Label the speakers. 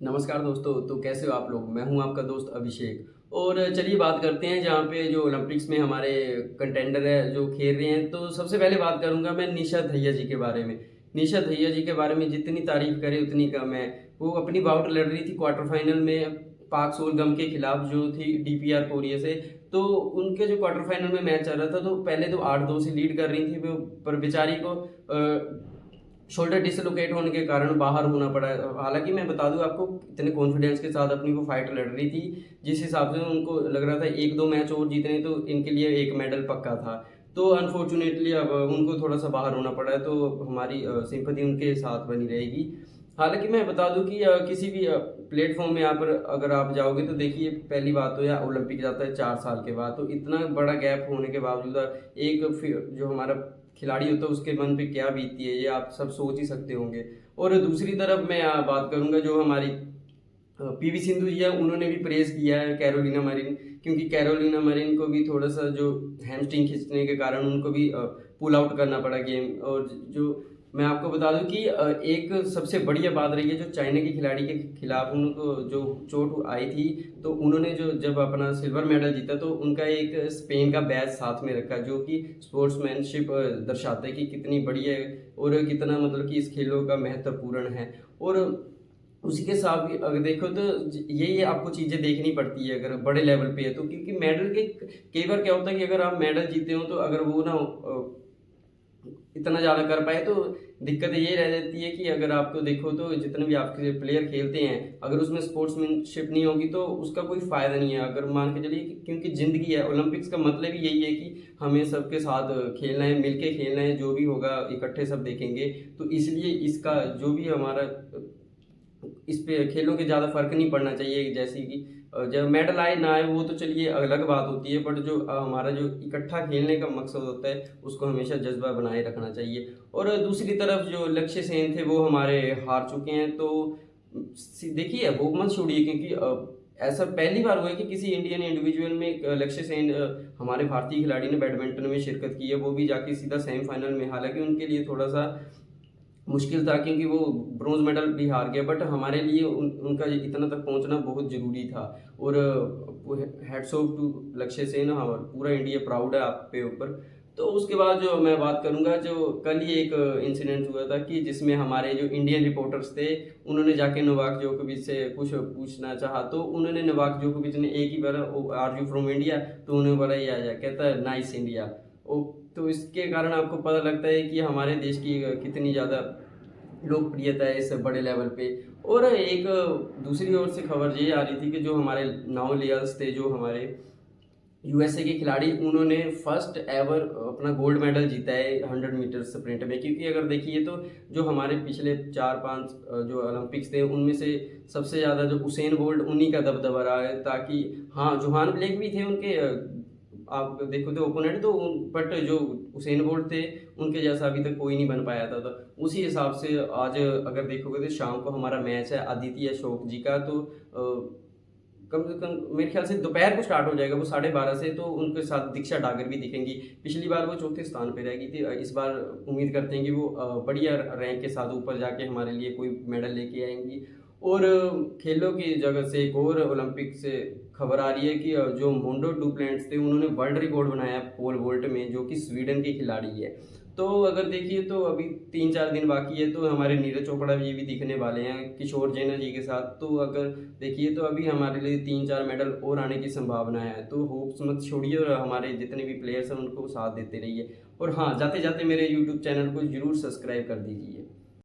Speaker 1: नमस्कार दोस्तों। तो कैसे हो आप लोग? मैं हूं आपका दोस्त अभिषेक। और चलिए बात करते हैं जहाँ पे जो ओलंपिक्स में हमारे कंटेंडर है जो खेल रहे हैं। तो सबसे पहले बात करूंगा मैं निशा दहिया जी के बारे में। निशा दहिया जी के बारे में जितनी तारीफ करे उतनी कम है। वो अपनी बाउट लड़ रही थी क्वार्टर फाइनल में पाक सोलगम के खिलाफ जो थी डीपीआर कोरिया से। तो उनके जो क्वार्टर फाइनल में मैच चल रहा था तो पहले तो 8-2 से लीड कर रही थी वो, पर बेचारी को शोल्डर डिसलोकेट होने के कारण बाहर होना पड़ा। हालांकि मैं बता दूं आपको, इतने कॉन्फिडेंस के साथ अपनी वो फाइट लड़ रही थी जिस हिसाब से उनको लग रहा था एक दो मैच और जीतने तो इनके लिए एक मेडल पक्का था। तो अनफॉर्चुनेटली अब उनको थोड़ा सा बाहर होना पड़ा है, तो हमारी सिंपैथी उनके साथ बनी रहेगी। हालांकि मैं बता दूं कि किसी भी प्लेटफॉर्म में यहाँ पर अगर आप जाओगे तो देखिए, पहली बात तो या ओलंपिक जाता है 4 साल के बाद, तो इतना बड़ा गैप होने के बावजूद एक जो हमारा खिलाड़ी होता है उसके मन पे क्या बीतती है ये आप सब सोच ही सकते होंगे। और दूसरी तरफ मैं बात करूंगा जो हमारी पीवी सिंधु जी है, उन्होंने भी प्रेज किया है कैरोलिना मरीन, क्योंकि कैरोलिना मरीन को भी थोड़ा सा जो हैमस्ट्रिंग खींचने के कारण उनको भी पुल आउट करना पड़ा गेम। और जो मैं आपको बता दूं कि एक सबसे बढ़िया बात रही है जो चाइना के खिलाड़ी के खिलाफ उनको जो चोट आई थी, तो उन्होंने जो जब अपना सिल्वर मेडल जीता तो उनका एक स्पेन का बैच साथ में रखा, जो कि स्पोर्ट्समैनशिप दर्शाता है कि कितनी बढ़िया है और कितना मतलब कि इस खेलों का महत्वपूर्ण है। और उसी के साथ भी अगर देखो तो ये आपको चीज़ें देखनी पड़ती है अगर बड़े लेवल पे है तो, क्योंकि मेडल के कई बार क्या होता है कि अगर आप मेडल जीते हो तो अगर वो ना इतना ज़्यादा कर पाए तो दिक्कत ये रह जाती है कि अगर आपको देखो तो जितने भी आपके प्लेयर खेलते हैं अगर उसमें स्पोर्ट्समैनशिप नहीं होगी तो उसका कोई फ़ायदा नहीं है। अगर मान के चलिए क्योंकि ज़िंदगी है, ओलंपिक्स का मतलब ही यही है कि हमें सबके साथ खेलना है, मिलके खेलना है, जो भी होगा इकट्ठे सब देखेंगे। तो इसलिए इसका जो भी हमारा इस पे खेलों के ज़्यादा फर्क नहीं पड़ना चाहिए। जैसे कि जब मेडल आए ना आए वो तो चलिए अलग बात होती है, बट जो हमारा जो इकट्ठा खेलने का मकसद होता है उसको हमेशा जज्बा बनाए रखना चाहिए। और दूसरी तरफ जो लक्ष्य सेन थे वो हमारे हार चुके हैं। तो देखिए वो मत छोड़िए, क्योंकि ऐसा पहली बार हुआ है कि किसी इंडियन इंडिविजुअल में लक्ष्य सेन हमारे भारतीय खिलाड़ी ने बैडमिंटन में शिरकत की है, वो भी जाके सीधा सेमीफाइनल में। हालांकि उनके लिए थोड़ा सा मुश्किल था क्योंकि वो ब्रॉन्ज मेडल भी हार गए, बट हमारे लिए उनका इतना तक पहुंचना बहुत ज़रूरी था। और हैट्स ऑफ टू लक्ष्य सेन, हमारा पूरा इंडिया प्राउड है आप पे ऊपर। तो उसके बाद जो मैं बात करूंगा, जो कल ही एक इंसिडेंट हुआ था कि जिसमें हमारे जो इंडियन रिपोर्टर्स थे उन्होंने जाके नोवाक जोकोविच से कुछ पूछना चाहा, तो उन्होंने नोवाक जोकोविच ने एक ही बार आर यू फ्रॉम इंडिया, तो उन्हें बोला ये आ जाए, कहता है नाइस इंडिया। ओ, तो इसके कारण आपको पता लगता है कि हमारे देश की कितनी ज़्यादा लोकप्रियता है इस बड़े लेवल पे। और एक दूसरी ओर से खबर ये आ रही थी कि जो हमारे नाउ लियल्स थे, जो हमारे यूएसए के खिलाड़ी, उन्होंने फर्स्ट एवर अपना गोल्ड मेडल जीता है 100 मीटर स्प्रिंट में। क्योंकि अगर देखिए तो जो हमारे पिछले 4-5 जो ओलंपिक्स थे उनमें से सबसे ज़्यादा जो उसेन बोल्ट उन्हीं का दबदबा रहा है। ताकि हाँ, जोहान ब्लेक भी थे उनके आप देखो तो ओपोनेंट, तो बट जो उसेन बोल्ट थे उनके जैसा अभी तक कोई नहीं बन पाया था। तो उसी हिसाब से आज अगर देखोगे तो शाम को हमारा मैच है आदित्य अशोक जी का। तो कम से कम मेरे ख्याल से दोपहर को स्टार्ट हो जाएगा वो 12:30 से। तो उनके साथ दीक्षा डागर भी दिखेंगी। पिछली बार वो चौथे स्थान पे रह गई थी, इस बार उम्मीद करते हैं कि वो बढ़िया रैंक के साथ ऊपर जाके हमारे लिए कोई मेडल लेके आएंगी। और खेलों की जगह से एक और ओलंपिक से खबर आ रही है कि जो मोंडो डुप्लेंट्स थे उन्होंने वर्ल्ड रिकॉर्ड बनाया पोल वोल्ट में, जो कि स्वीडन के खिलाड़ी है। तो अगर देखिए तो अभी 3-4 दिन बाकी है तो हमारे नीरज चोपड़ा जी भी दिखने वाले हैं किशोर जैना जी के साथ। तो अगर देखिए तो अभी हमारे लिए 3-4 मेडल और आने की संभावना है। तो होप्स मत छोड़िए और हमारे जितने भी प्लेयर्स हैं उनको साथ देते रहिए। और हाँ, जाते जाते मेरे यूट्यूब चैनल को जरूर सब्सक्राइब कर दीजिए।